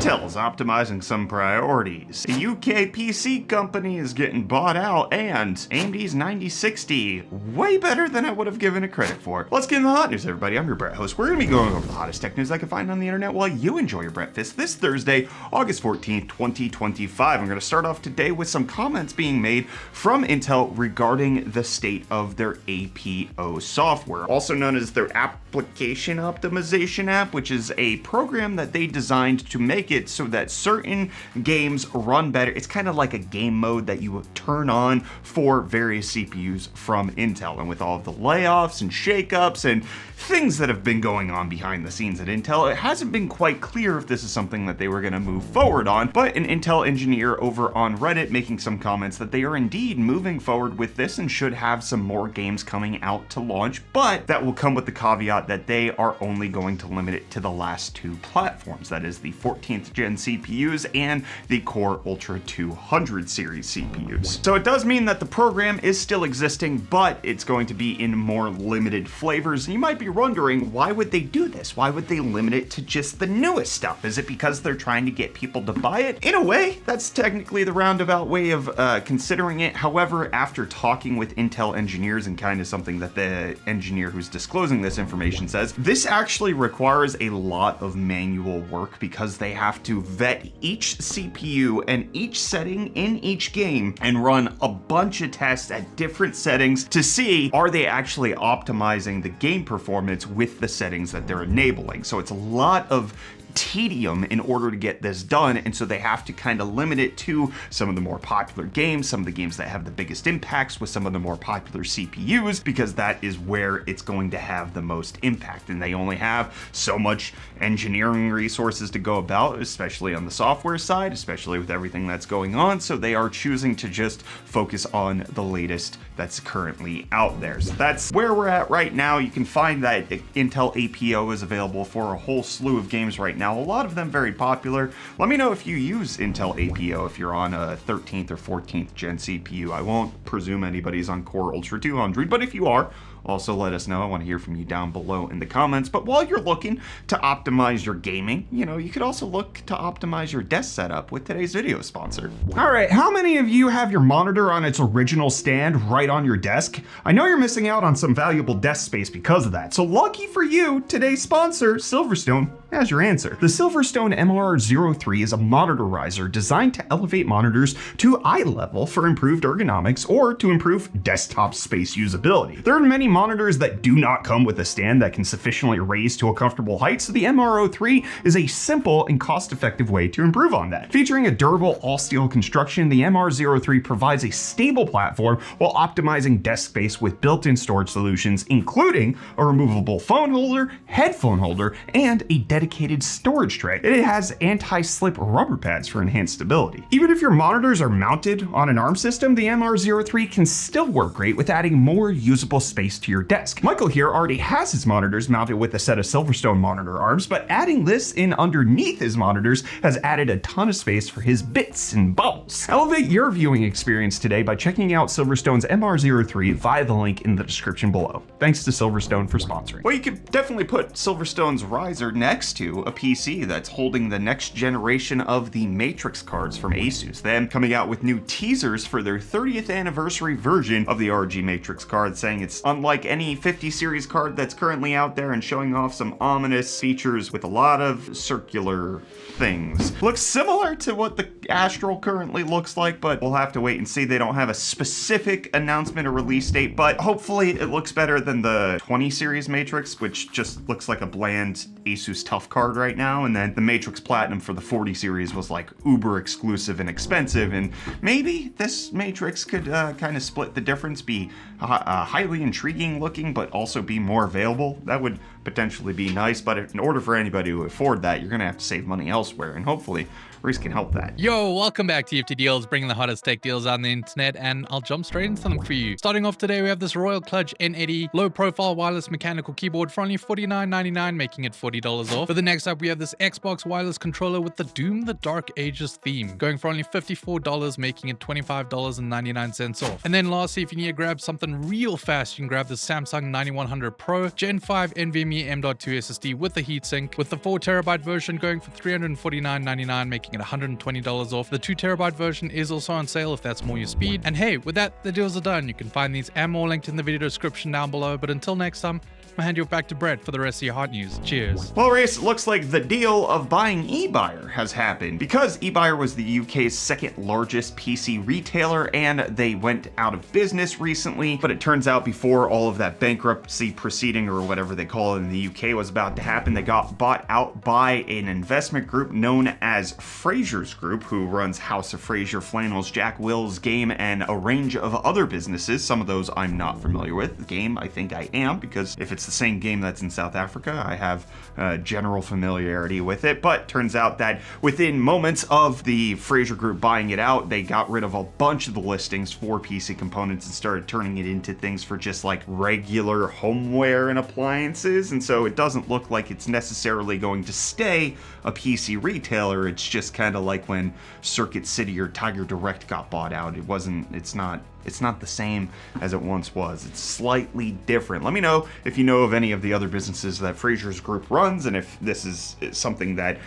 Intel's optimizing some priorities. A UK PC company is getting bought out, and AMD's 9060, way better than I would have given it credit for. Let's get into the hot news, everybody. I'm your Brett host. We're gonna be going over the hottest tech news I can find on the internet while you enjoy your breakfast this Thursday, August 14th, 2025. I'm gonna start off today with some comments being made from Intel regarding the state of their APO software, also known as their application optimization app, which is a program that they designed to make it so that certain games run better. It's kind of like a game mode that you turn on for various CPUs from Intel. And with all of the layoffs and shakeups and things that have been going on behind the scenes at Intel, it hasn't been quite clear if this is something that they were going to move forward on. But an Intel engineer over on Reddit making some comments that they are indeed moving forward with this and should have some more games coming out to launch, but that will come with the caveat that they are only going to limit it to the last two platforms. That is the 14th gen CPUs and the Core Ultra 200 series CPUs. So it does mean that the program is still existing, but it's going to be in more limited flavors. And you might be wondering, why would they do this? Why would they limit it to just the newest stuff? Is it because they're trying to get people to buy it? In a way, that's technically the roundabout way of considering it. However, after talking with Intel engineers, and kind of something that the engineer who's disclosing this information says, this actually requires a lot of manual work because they have to vet each CPU and each setting in each game and run a bunch of tests at different settings to see, are they actually optimizing the game performance with the settings that they're enabling. So it's a lot of tedium in order to get this done, and so they have to kind of limit it to some of the more popular games, some of the games that have the biggest impacts with some of the more popular CPUs, because that is where it's going to have the most impact, and they only have so much engineering resources to go about, especially on the software side, especially with everything that's going on. So they are choosing to just focus on the latest that's currently out there. So that's where we're at right now. You can find that Intel APO is available for a whole slew of games right now, a lot of them very popular. Let me know if you use Intel APO if you're on a 13th or 14th gen CPU. I won't presume anybody's on Core Ultra 200, but if you are, also let us know. I want to hear from you down below in the comments. But while you're looking to optimize your gaming, you could also look to optimize your desk setup with today's video sponsor. All right, how many of you have your monitor on its original stand right on your desk? I know you're missing out on some valuable desk space because of that. So lucky for you, today's sponsor, Silverstone, has your answer. The Silverstone MR03 is a monitor riser designed to elevate monitors to eye level for improved ergonomics or to improve desktop space usability. There are many monitors that do not come with a stand that can sufficiently raise to a comfortable height, so the MR03 is a simple and cost-effective way to improve on that. Featuring a durable all-steel construction, the MR03 provides a stable platform while optimizing desk space with built-in storage solutions, including a removable phone holder, headphone holder, and a dedicated storage tray. It has anti-slip rubber pads for enhanced stability. Even if your monitors are mounted on an ARM system, the MR03 can still work great with adding more usable space to your desk. Michael here already has his monitors mounted with a set of Silverstone monitor arms, but adding this in underneath his monitors has added a ton of space for his bits and bobs. Elevate your viewing experience today by checking out Silverstone's MR03 via the link in the description below. Thanks to Silverstone for sponsoring. Well, you could definitely put Silverstone's riser next to a PC that's holding the next generation of the Matrix cards from Asus. Them coming out with new teasers for their 30th anniversary version of the RG Matrix card, saying it's unlike any 50 series card that's currently out there and showing off some ominous features with a lot of circular things. Looks similar to what the Astral currently looks like, but we'll have to wait and see. They don't have a specific announcement or release date, but hopefully it looks better than the 20 series Matrix, which just looks like a bland Asus Tough card right now. And then the Matrix Platinum for the 40 series was like uber exclusive and expensive, and maybe this Matrix could kind of split the difference, be highly intriguing looking, but also be more available. That would potentially be nice, but in order for anybody to afford that, you're gonna have to save money elsewhere, and hopefully Reece can help that. Yo, welcome back to UFD Deals, bringing the hottest tech deals on the internet, and I'll jump straight into them for you. Starting off today, we have this Royal Clutch N80 low-profile wireless mechanical keyboard for only $49.99, making it $40 off. For the next up, we have this Xbox wireless controller with the Doom the Dark Ages theme, going for only $54, making it $25.99 off. And then lastly, if you need to grab something real fast, you can grab the Samsung 9100 Pro Gen 5 NVMe NVMe M.2 SSD with the heatsink, with the 4TB version going for $349.99, making it $120 off. The 2TB version is also on sale if that's more your speed. And hey, with that, the deals are done. You can find these and more linked in the video description down below. But until next time, I'm gonna hand you back to Brett for the rest of your hot news. Cheers. Well, Reece, it looks like the deal of buying Ebuyer has happened. Because Ebuyer was the UK's second largest PC retailer and they went out of business recently, but it turns out before all of that bankruptcy proceeding or whatever they call it in the UK was about to happen, they got bought out by an investment group known as Fraser's Group, who runs House of Fraser, Flannels, Jack Will's Game, and a range of other businesses. Some of those I'm not familiar with. The Game, I think I am, because if it's the same game that's in South Africa, I have general familiarity with it. But turns out that within moments of the Fraser Group buying it out, they got rid of a bunch of the listings for PC components and started turning it into things for just like regular homeware and appliances. And so it doesn't look like it's necessarily going to stay a PC retailer. It's just kind of like when Circuit City or Tiger Direct got bought out. It's not the same as it once was. It's slightly different. Let me know if you know of any of the other businesses that Fraser's Group runs, and if this is something that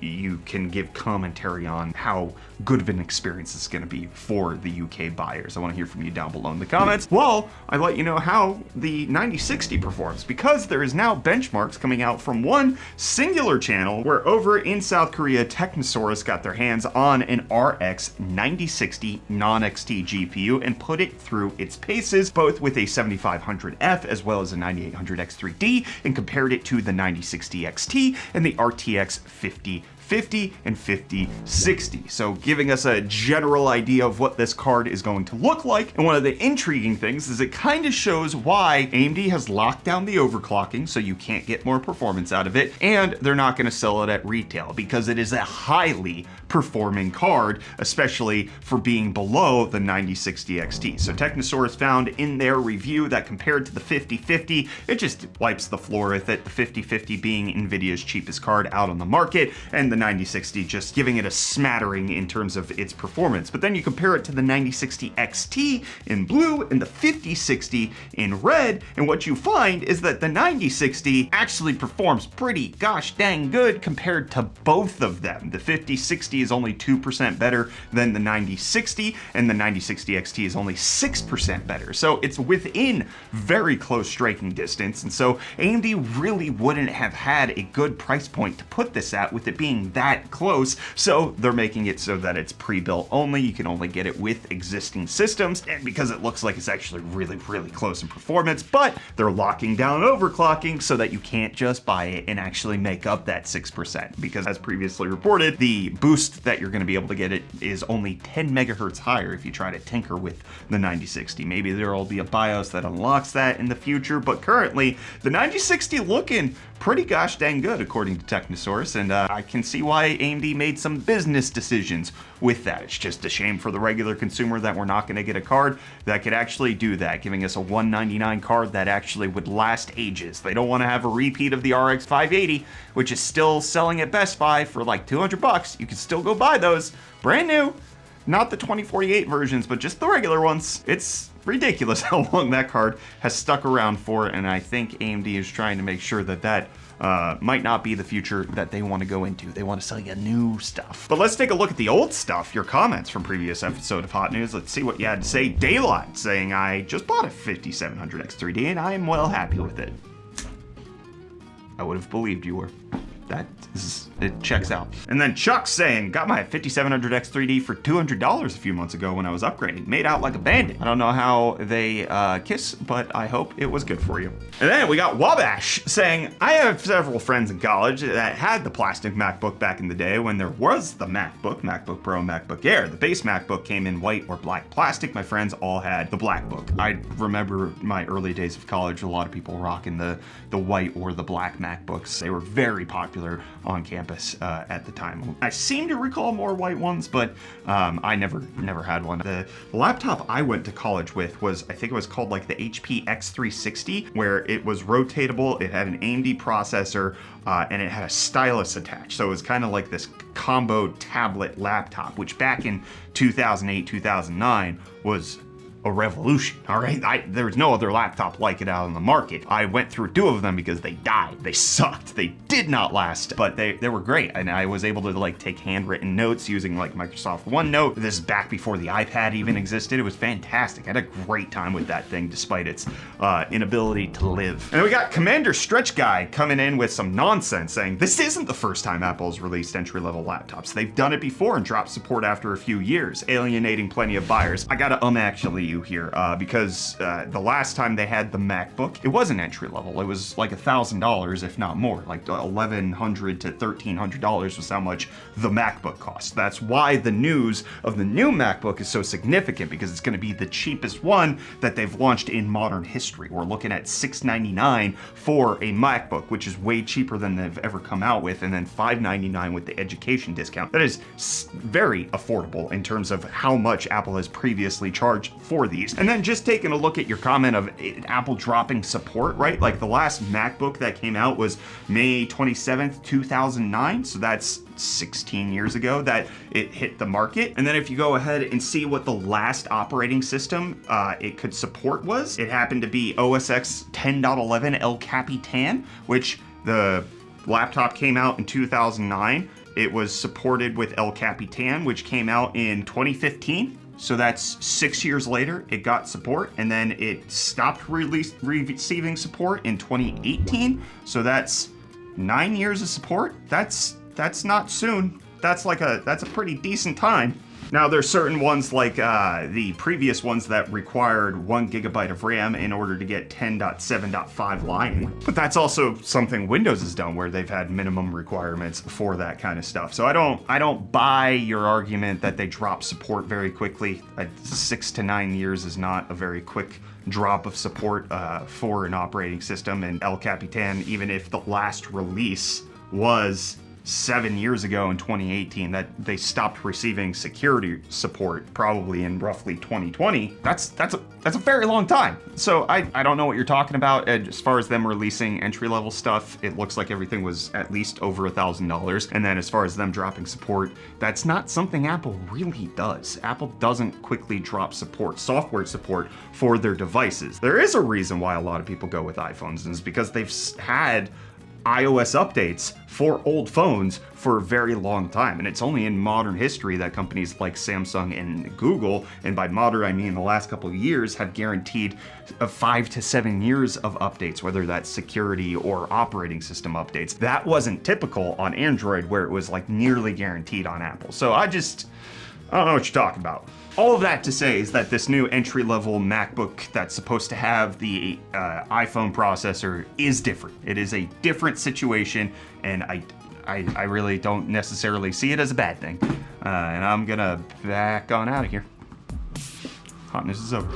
you can give commentary on how good of an experience it's going to be for the UK buyers. I want to hear from you down below in the comments. Well, I let you know how the 9060 performs, because there is now benchmarks coming out from one singular channel where over in South Korea, Technosaurus got their hands on an RX 9060 non-XT GPU and put it through its paces, both with a 7500F as well as a 9800X3D, and compared it to the 9060 XT and the RTX 5050 and 5060. So giving us a general idea of what this card is going to look like. And one of the intriguing things is it kind of shows why AMD has locked down the overclocking so you can't get more performance out of it, and they're not going to sell it at retail because it is a highly performing card, especially for being below the 9060 XT. So Technosaurus found in their review that compared to the 5050, it just wipes the floor with it, the 5050 being Nvidia's cheapest card out on the market, and the 9060 just giving it a smattering in terms of its performance. But then you compare it to the 9060 XT in blue and the 5060 in red, and what you find is that the 9060 actually performs pretty gosh dang good compared to both of them. The 5060 is only 2% better than the 9060, and the 9060 XT is only 6% better. So it's within very close striking distance, and so AMD really wouldn't have had a good price point to put this at with it being that close. So they're making it so that it's pre-built only. You can only get it with existing systems, and because it looks like it's actually really close in performance, but they're locking down overclocking so that you can't just buy it and actually make up that 6%, because as previously reported, the boost that you're going to be able to get it is only 10 megahertz higher if you try to tinker with the 9060. Maybe there will be a BIOS that unlocks that in the future, but currently the 9060 looking pretty gosh dang good according to Technosaurus, and I can see why AMD made some business decisions with that. It's just a shame for the regular consumer that we're not going to get a card that could actually do that, giving us a $199 card that actually would last ages. They don't want to have a repeat of the RX 580, which is still selling at Best Buy for like $200. You can still go buy those brand new, not the 2048 versions, but just the regular ones. It's ridiculous how long that card has stuck around for, and I think AMD is trying to make sure that that might not be the future that they want to go into. They want to sell you new stuff. But let's take a look at the old stuff, your comments from previous episode of Hot News. Let's see what you had to say. Daylight saying, I just bought a 5700X3D and I am well happy with it. I would have believed you were. It checks out. And then Chuck saying, got my 5700X3D for $200 a few months ago when I was upgrading. Made out like a bandit. I don't know how they kiss, but I hope it was good for you. And then we got Wabash saying, I have several friends in college that had the plastic MacBook back in the day when there was the MacBook Pro, MacBook Air. The base MacBook came in white or black plastic. My friends all had the black book. I remember my early days of college, a lot of people rocking the white or the black MacBooks. They were very popular on campus at the time. I seem to recall more white ones, but I never had one. The laptop I went to college with was, I think it was called like the HP X360, where it was rotatable, it had an AMD processor, and it had a stylus attached. So it was kind of like this combo tablet laptop, which back in 2008, 2009 was a revolution, all right? There's no other laptop like it out on the market. I went through 2 of them because they died. They sucked. They did not last, but they were great. And I was able to like take handwritten notes using like Microsoft OneNote. This is back before the iPad even existed. It was fantastic. I had a great time with that thing despite its inability to live. And then we got Commander Stretch Guy coming in with some nonsense saying this isn't the first time Apple's released entry-level laptops. They've done it before and dropped support after a few years, alienating plenty of buyers. I gotta actually you here because the last time they had the MacBook, it wasn't entry level. It was like $1,000, if not more, like $1,100 to $1,300 was how much the MacBook cost. That's why the news of the new MacBook is so significant, because it's going to be the cheapest one that they've launched in modern history. We're looking at $699 for a MacBook, which is way cheaper than they've ever come out with, and then $599 with the education discount. That is very affordable in terms of how much Apple has previously charged for these. And then just taking a look at your comment of Apple dropping support, right? Like the last MacBook that came out was May 27th, 2009. So that's 16 years ago that it hit the market. And then if you go ahead and see what the last operating system it could support was, it happened to be OS X 10.11 El Capitan, which the laptop came out in 2009. It was supported with El Capitan, which came out in 2015. So that's 6 years later, it got support, and then it stopped receiving support in 2018. So that's 9 years of support. That's not soon. That's a pretty decent time. Now there's certain ones like the previous ones that required 1 GB of RAM in order to get 10.7.5 Lion. But that's also something Windows has done where they've had minimum requirements for that kind of stuff. So I don't buy your argument that they drop support very quickly. 6 to 9 years is not a very quick drop of support for an operating system. And El Capitan, even if the last release was 7 years ago in 2018, that they stopped receiving security support probably in roughly 2020. That's a very long time. So I don't know what you're talking about. As far as them releasing entry-level stuff, it looks like everything was at least over $1,000. And then as far as them dropping support, that's not something Apple really does. Apple doesn't quickly drop support, software support for their devices. There is a reason why a lot of people go with iPhones, and it's because they've had iOS updates for old phones for a very long time. And it's only in modern history that companies like Samsung and Google, and by modern I mean the last couple of years, have guaranteed 5 to 7 years of updates, whether that's security or operating system updates. That wasn't typical on Android, where it was like nearly guaranteed on Apple. So I don't know what you're talking about. All of that to say is that this new entry-level MacBook that's supposed to have the iPhone processor is different. It is a different situation, and I really don't necessarily see it as a bad thing. And I'm gonna back on out of here. Hot news is over.